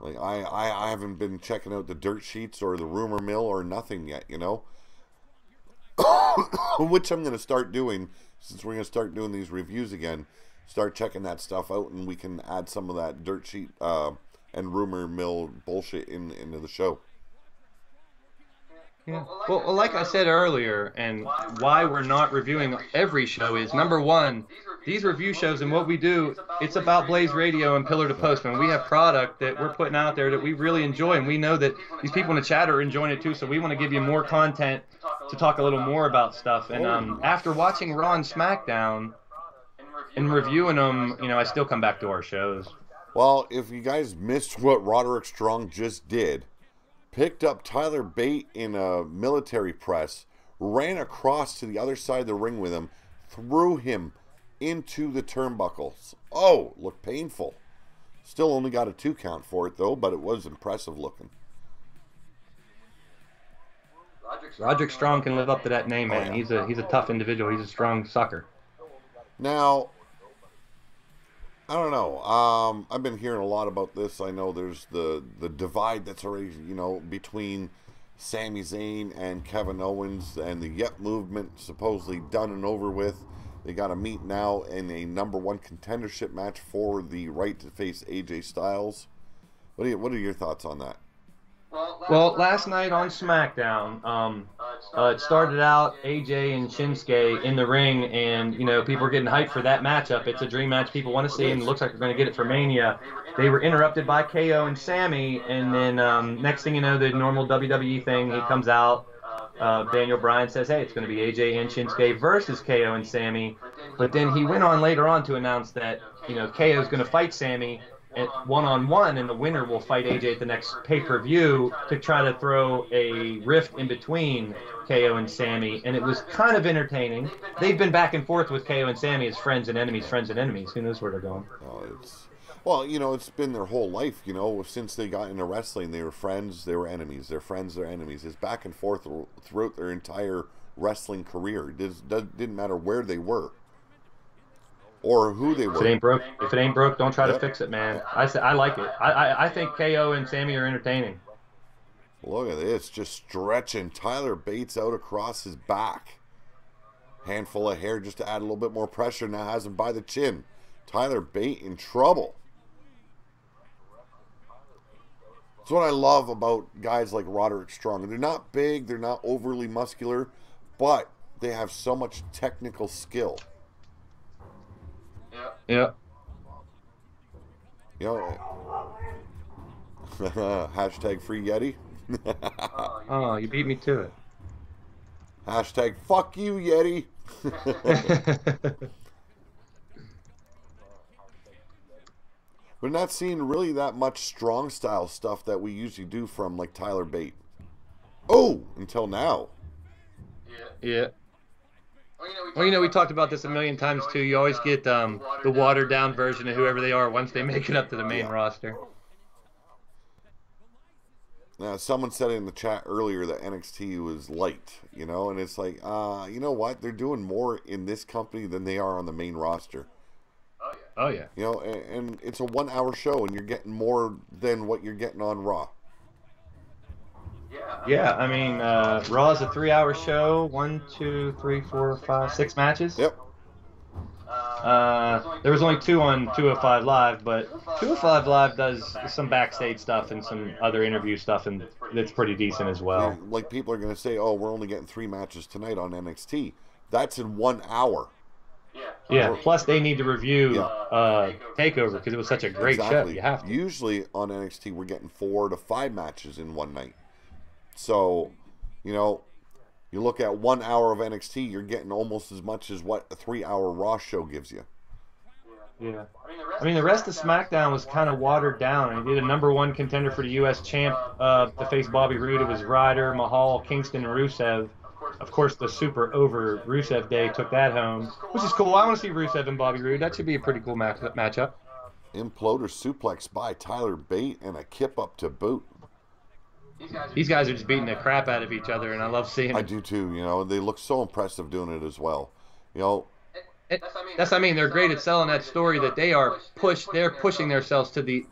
Like, I haven't been checking out the dirt sheets or the rumor mill or nothing yet, Which I'm going to start doing, since we're going to start doing these reviews again. Start checking that stuff out, and we can add some of that dirt sheet and rumor mill bullshit into the show. Yeah. Well, like I said earlier, and why we're not reviewing every show is, number one, these review shows and what we do, it's about Blaze Radio and Pillar to Post. Man, we have product that we're putting out there that we really enjoy, and we know that these people in the chat are enjoying it too, so we want to give you more content to talk a little more about stuff. And after watching Raw and SmackDown and reviewing them, I still come back to our shows. Well, if you guys missed what Roderick Strong just did, picked up Tyler Bate in a military press, ran across to the other side of the ring with him, threw him into the turnbuckles. Oh, looked painful. Still only got a 2 count for it, though, but it was impressive looking. Roderick Strong can live up to that name, man. He's a tough individual. He's a strong sucker. Now, I don't know. I've been hearing a lot about this. I know there's the divide that's already, between Sami Zayn and Kevin Owens, and the Yep movement supposedly done and over with. They got to meet now in a #1 contendership match for the right to face AJ Styles. What are your thoughts on that? Well, last night on SmackDown, it started out AJ and Shinsuke in the ring, and people are getting hyped for that matchup. It's a dream match people want to see, and it looks like they're going to get it for Mania. They were interrupted by KO and Sammy, and then next thing you know, the normal WWE thing, he comes out. Daniel Bryan says, hey, it's going to be AJ and Shinsuke versus KO and Sammy. But then he went on later on to announce that, KO is going to fight Sammy at one-on-one, and the winner will fight AJ at the next pay-per-view to try to throw a rift in between KO and Sammy. And it was kind of entertaining. They've been back and forth with KO and Sammy as friends and enemies. Who knows where they're going? Well, you know, it's been their whole life, you know, since they got into wrestling. They were friends, they were enemies. They're friends, they're enemies. It's back and forth throughout their entire wrestling career. It didn't matter where they were or who they were. If it ain't broke, don't try to fix it, man. I like it. I think KO and Sammy are entertaining. Look at this, just stretching Tyler Bates out across his back. Handful of hair just to add a little bit more pressure. Now has him by the chin. Tyler Bate in trouble. That's what I love about guys like Roderick Strong. They're not big, they're not overly muscular, but they have so much technical skill. Yeah. You know, hashtag free Yeti. Oh, you beat me to it. Hashtag fuck you, Yeti. We're not seeing really that much strong style stuff that we usually do from like Tyler Bate. Oh, until now. Yeah. Well, you know, we talked about this a million times too. You always get the watered down version of whoever they are once they make it up to the main roster. Now, someone said in the chat earlier that NXT was light, you know, and it's like, you know what? They're doing more in this company than they are on the main roster. Oh, yeah. You know, and it's a 1 hour show, and you're getting more than what you're getting on Raw. Yeah, I mean, Raw is a 3 hour show. 1, 2, 3, 4, 5, 6 matches. Yep. There was only 2 on 205 Live, but 205 Live does some backstage stuff and some other interview stuff, and it's pretty decent as well. Like people are going to say, oh, we're only getting 3 matches tonight on NXT. That's in 1 hour. Yeah, plus they need to review TakeOver because it was such a great show. You have to. Usually on NXT, we're getting 4 to 5 matches in one night. So, you know, you look at 1 hour of NXT, you're getting almost as much as what a 3 hour Raw show gives you. Yeah. I mean, the rest of SmackDown was kind of watered down. I did a #1 contender for the U.S. champ to face Bobby Roode. It was Ryder, Mahal, Kingston, and Rusev. Of course, the super over Rusev Day took that home, which is cool. I want to see Rusev and Bobby Roode. That should be a pretty cool matchup. Imploder suplex by Tyler Bate and a kip up to boot. These guys are just beating the crap out of each other, and I love seeing it. I do too. You know, they look so impressive doing it as well. You know, I mean, they're great at selling that story that they're pushing themselves to the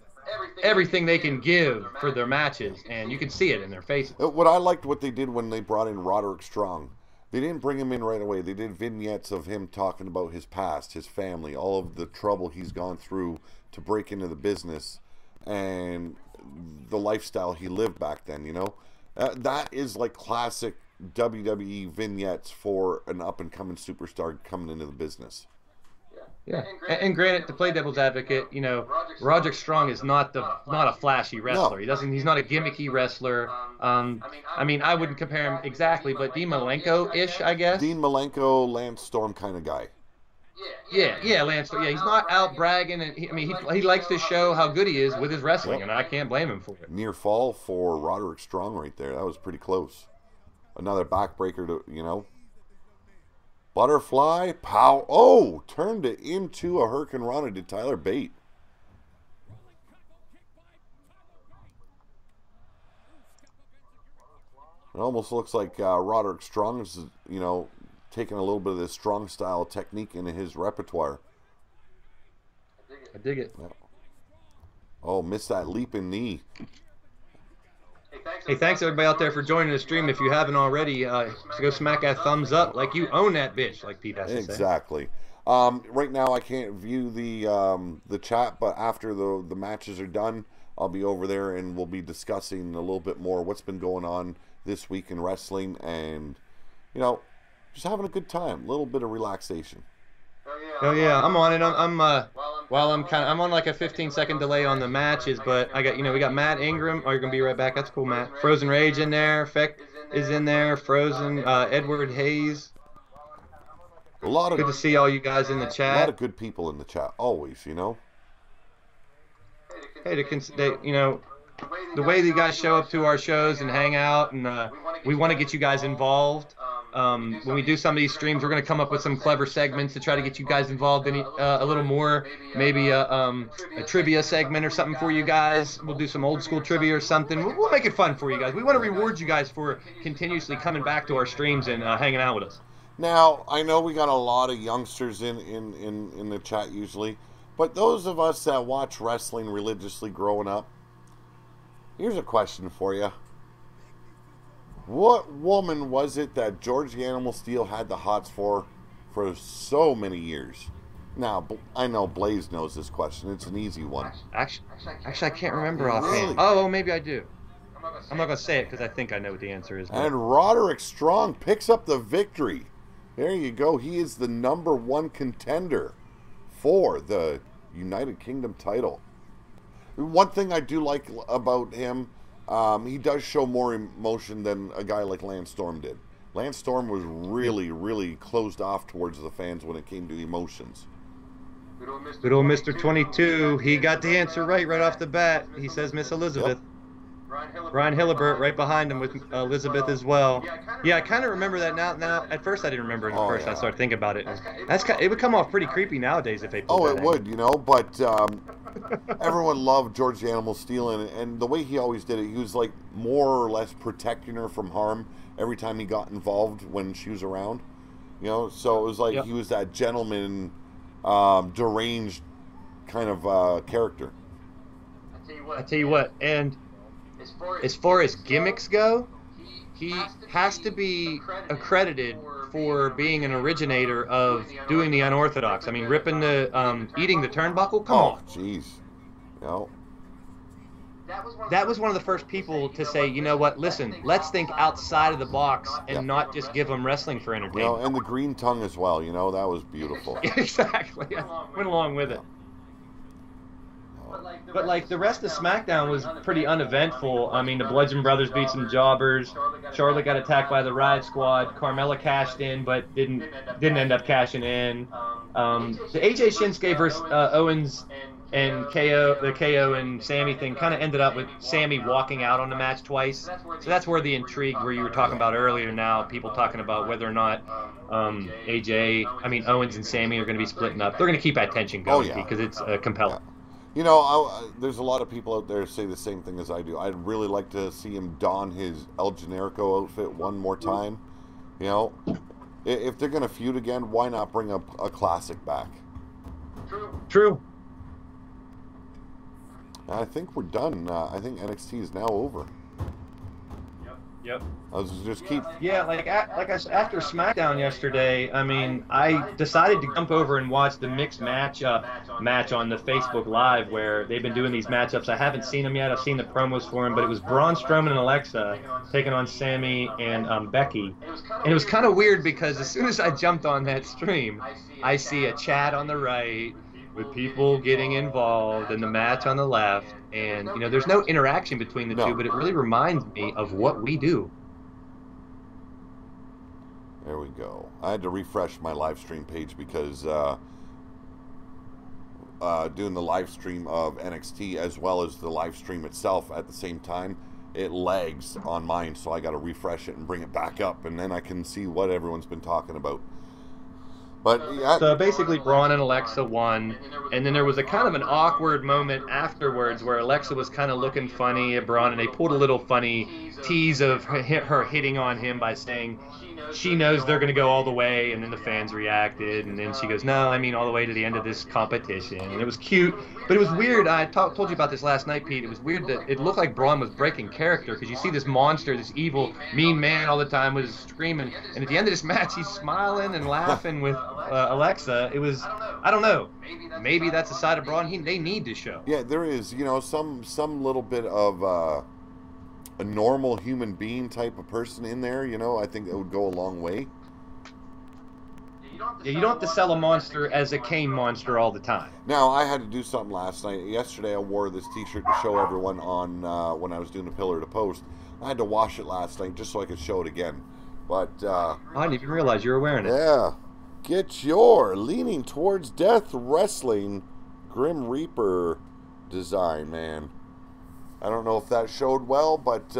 everything they can give for their matches, and you can see it in their faces. What I liked what they did when they brought in Roderick Strong. They didn't bring him in right away. They did vignettes of him talking about his past, his family, all of the trouble he's gone through to break into the business, and the lifestyle he lived back then, you know. That is like classic WWE vignettes for an up-and-coming superstar coming into the business. Yeah, and granted, to play devil's advocate, you know, Roderick Strong is not a flashy wrestler. No. He's not a gimmicky wrestler. I mean, I wouldn't compare him exactly, but Dean Malenko-ish, I guess. Dean Malenko, Lance Storm kind of guy. Yeah, Lance. Yeah, he's not out bragging, and he likes to show how good he is with his wrestling, and I can't blame him for it. Near fall for Roderick Strong right there. That was pretty close. Another backbreaker to, you know. Butterfly, pow. Oh, turned it into a Hurricane Rana to Tyler Bate. It almost looks like Roderick Strong is, you know, taking a little bit of this strong style technique into his repertoire. I dig it. Yeah. Oh, missed that leaping knee. Hey, thanks everybody out there for joining the stream. If you haven't already, so go smack that thumbs up like you own that bitch, like Pete has to say. Exactly. Right now I can't view the chat, but after the matches are done, I'll be over there and we'll be discussing a little bit more what's been going on this week in wrestling, and you know, just having a good time, a little bit of relaxation. Oh yeah, I'm on it. I'm on like a 15-second delay on the matches, but we got Matt Ingram. Oh, you're gonna be right back. That's cool, Matt. Frozen Rage in there. Feck is in there. Frozen. Edward Hayes. Good to see all you guys in the chat. A lot of good people in the chat, always, you know. Hey, you know, the way you guys show up to our shows and hang out, and we want to get you guys involved. when we do some of these streams, we're going to come up with some clever segments to try to get you guys involved in a little more. Maybe a trivia segment or something for you guys. We'll do some old school trivia or something. We'll make it fun for you guys. We want to reward you guys for continuously coming back to our streams and hanging out with us. Now, I know we got a lot of youngsters in the chat usually, but those of us that watch wrestling religiously growing up, here's a question for you. What woman was it that George the Animal Steel had the hots for so many years? Now, I know Blaze knows this question. It's an easy one. Actually, I can't remember offhand. Oh, maybe I do. I'm not going to say it because I think I know what the answer is. And Roderick Strong picks up the victory. There you go. He is the #1 contender for the United Kingdom title. One thing I do like about him, he does show more emotion than a guy like Lance Storm did. Lance Storm was really, really closed off towards the fans when it came to the emotions. Good old Mr. 22, he got the answer right off the bat. He says Miss Elizabeth. Yep. Brian Hillebert right behind him with Elizabeth as well. Yeah, I kind of remember that now. At first, I didn't remember it at first. Yeah. I started thinking about it. It would come off pretty creepy nowadays if they put that it would, you know, but everyone loved George the Animal Steel, and the way he always did it, he was like more or less protecting her from harm every time he got involved when she was around. You know, so it was like he was that gentleman, deranged kind of character. I tell you what, and as far as gimmicks go, he has to be accredited for being an originator of doing the unorthodox. I mean, ripping the, eating the turnbuckle. Come on. Oh, jeez. No. That was one of the first people to say, you know what? Listen, let's think outside of the box and not just give them wrestling for entertainment. You know, and the green tongue as well. You know, that was beautiful. Exactly. Went along with it. But like the rest of SmackDown was pretty uneventful. I mean, the Bludgeon Brothers beat some jobbers. Charlotte got attacked by the Riot Squad. Carmella cashed in, but didn't end up cashing in. The AJ Shinsuke versus Owens and the KO and Sammy thing kind of ended up with Sammy walking out on the match twice. So that's where the intrigue, where you were talking about earlier, now people talking about whether or not Owens and Sammy are going to be splitting up. They're going to keep that tension going because it's compelling. Yeah. You know, there's a lot of people out there say the same thing as I do. I'd really like to see him don his El Generico outfit one more time. You know, if they're going to feud again, why not bring up a classic back? True. I think we're done. I think NXT is now over. Yep. Let's just keep. Yeah, after SmackDown yesterday, I mean, I decided to jump over and watch the mixed match on the Facebook Live where they've been doing these matchups. I haven't seen them yet. I've seen the promos for them, but it was Braun Strowman and Alexa taking on Sammy and Becky. And it was kind of weird because as soon as I jumped on that stream, I see a chat on the right with people getting involved in the match on the left. And, you know, there's no interaction between the two, but it really reminds me of what we do. There we go. I had to refresh my live stream page because doing the live stream of NXT as well as the live stream itself at the same time, it lags on mine, so I got to refresh it and bring it back up, and then I can see what everyone's been talking about. But yeah. So basically, Braun and Alexa won, and then there was a kind of an awkward moment afterwards where Alexa was kind of looking funny at Braun, and they pulled a little funny tease of her hitting on him by saying she knows they're going to go all the way, and then the fans reacted, and then she goes, no, I mean all the way to the end of this competition. And it was cute, but it was weird. I told you about this last night, Pete. It was weird that it looked like Braun was breaking character because you see this monster, this evil, mean man all the time was screaming, and at the end of this match, he's smiling and laughing with Alexa. It was, I don't know, maybe that's a side of Braun they need to show. Yeah, there is, you know, some little bit of a normal human being type of person in there, you know. I think that would go a long way. Yeah, you don't have to sell a monster as a Kane monster all the time. Now, I had to do something last night. Yesterday, I wore this T-shirt to show everyone on when I was doing a pillar to post. I had to wash it last night just so I could show it again. But I didn't even realize you were wearing it. Yeah. Get your Leaning Towards Death Wrestling Grim Reaper design, man. I don't know if that showed well, but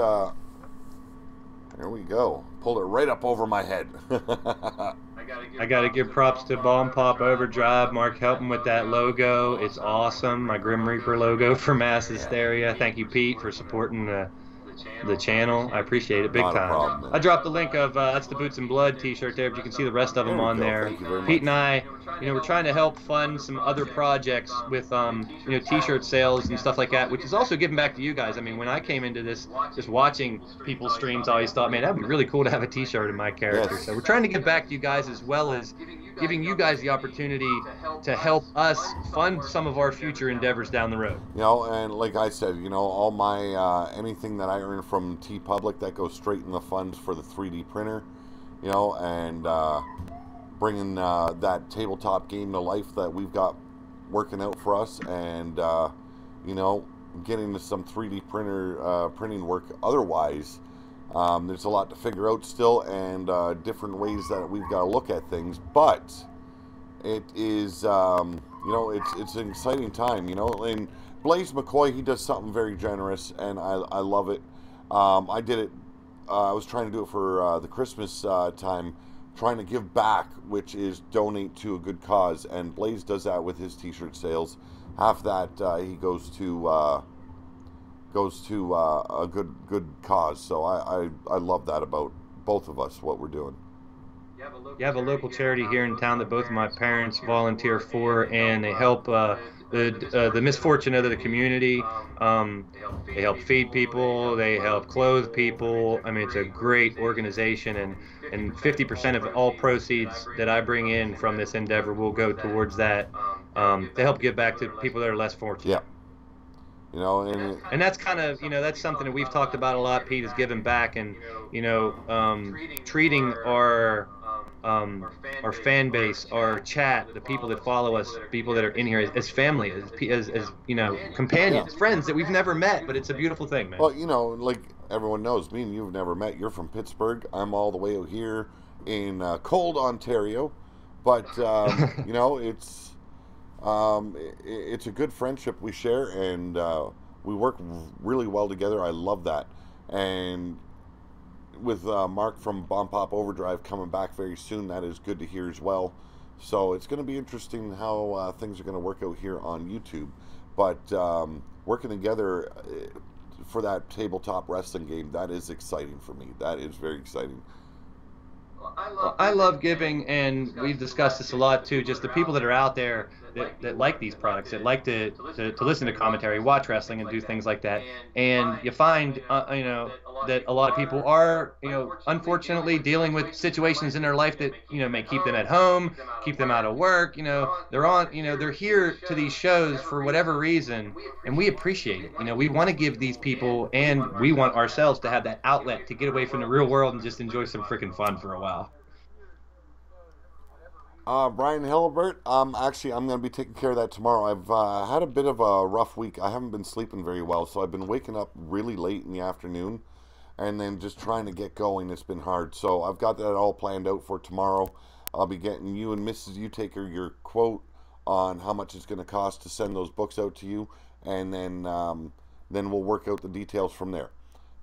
There we go. Pulled it right up over my head. I gotta give props to Bombpop Overdrive. Mark helping with that logo. It's awesome. My Grim Reaper logo for Mass Hysteria. Thank you, Pete, for supporting the channel. I appreciate it big Not a time. problem, man. I dropped the link of that's the Boots and Blood t-shirt there, but you can see the rest of them There we on go. there. Thank you very Pete much. and I, we're trying to help fund some other projects with t-shirt sales and stuff like that, which is also giving back to you guys. I mean, when I came into this, just watching people's streams, I always thought, man, that'd be really cool to have a t-shirt in my character. Yes. So we're trying to give back to you guys as well as giving you guys the opportunity to help us fund some of our future endeavors down the road. And like I said, all my anything that I earn from TeePublic, that goes straight in the funds for the 3D printer, and bringing that tabletop game to life that we've got working out for us, and getting to some 3D printer printing work. Otherwise, there's a lot to figure out still, and different ways that we've got to look at things. But it is, it's an exciting time, And Blaze McCoy, he does something very generous, and I love it. I did it. I was trying to do it for the Christmas time, trying to give back, which is donate to a good cause. And Blaze does that with his T-shirt sales. Half that he goes to a good cause. So I love that about both of us, what we're doing. You have a local charity here in town that both of my parents volunteer for, and they help the misfortune of the community. They help feed people, they help clothe people. I mean, it's a great organization, and 50% of all proceeds that I bring in from this endeavor will go towards that, to help give back to people that are less fortunate. Yeah. And that's kind of, that's something that we've talked about a lot, Pete, is giving back and, treating our fan base, our chat, the people that follow us, people that are in here as family, as companions, friends that we've never met, but it's a beautiful thing, man. Well, like everyone knows, me and you've never met. You're from Pittsburgh. I'm all the way out here in cold Ontario, but it's a good friendship we share, and we work really well together. I love that. And with Mark from Bombpop Overdrive coming back very soon, that is good to hear as well. So it's going to be interesting how things are going to work out here on YouTube. But working together for that tabletop wrestling game, that is exciting for me. That is very exciting. I love giving, and we've discussed this a lot too, just the people that are out there that like these products, that like to listen to commentary, watch wrestling, and do things like that. And you find, that a lot of people are, unfortunately dealing with situations in their life that, may keep them at home, keep them out of work. They're on, they're here to these shows for whatever reason, and we appreciate it. We want to give these people, and we want ourselves to have that outlet to get away from the real world and just enjoy some freaking fun for a while. Brian Hillebert, actually, I'm going to be taking care of that tomorrow. I've had a bit of a rough week. I haven't been sleeping very well, so I've been waking up really late in the afternoon and then just trying to get going. It's been hard. So I've got that all planned out for tomorrow. I'll be getting you and Mrs. Utaker your quote on how much it's going to cost to send those books out to you, and then we'll work out the details from there.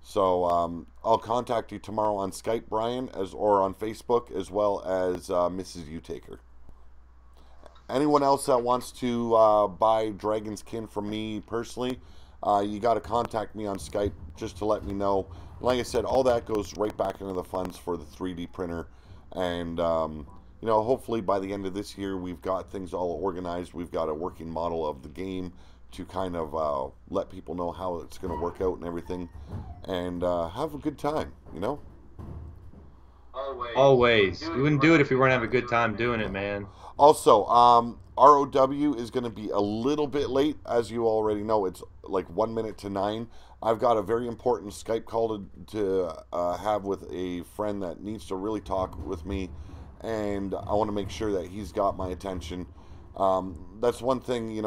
So I'll contact you tomorrow on Skype, Brian, or on Facebook, as well as Mrs. Utaker. Anyone else that wants to buy Dragon's Kin from me personally, you got to contact me on Skype just to let me know. Like I said, all that goes right back into the funds for the 3D printer. And, hopefully by the end of this year, we've got things all organized. We've got a working model of the game to kind of let people know how it's going to work out and everything, and have a good time, Always. We wouldn't do it if we weren't having a good time doing it, man. Also, ROW is going to be a little bit late, as you already know. It's like 1 minute to 9. I've got a very important Skype call to have with a friend that needs to really talk with me, and I want to make sure that he's got my attention. That's one thing,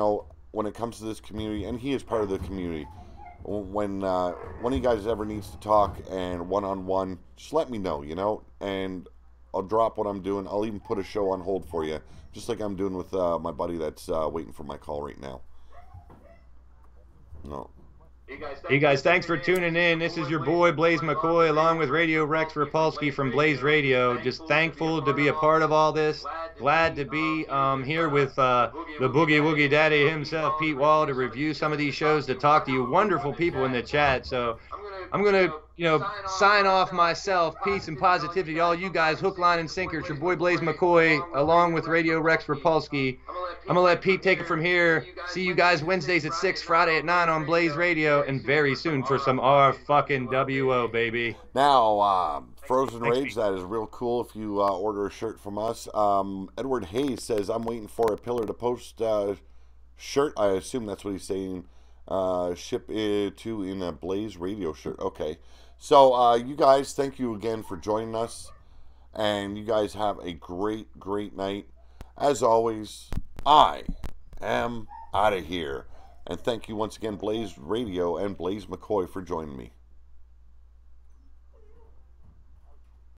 when it comes to this community, and he is part of the community. When one of you guys ever needs to talk and one-on-one, just let me know, and I'll drop what I'm doing. I'll even put a show on hold for you, just like I'm doing with my buddy that's waiting for my call right now. No. Hey guys, thanks for tuning in. This is your boy Blaze McCoy along with Radio Rex Rapolsky from Blaze Radio. Just thankful to be a part of all this. Glad to be here with the Boogie Woogie Daddy himself, Pete Wall, to review some of these shows, to talk to you wonderful people in the chat. So I'm going to, sign off myself. Peace and positivity, all you guys, hook, line, and sinker. It's your boy Blaze McCoy along with Radio Rex Rapolsky. I'm going to let Pete take it from here. See you guys Wednesdays at 6, Friday at 9 on Blaze Radio, and very soon for some R-fucking-W-O, baby. Now, Frozen Rage, that is real cool if you order a shirt from us. Edward Hayes says, I'm waiting for a Pillar to Post shirt. I assume that's what he's saying. Ship it to in a Blaze Radio shirt. Okay. So, you guys, thank you again for joining us. And you guys have a great, great night. As always, I am out of here. And thank you once again, Blaze Radio and Blaze McCoy, for joining me.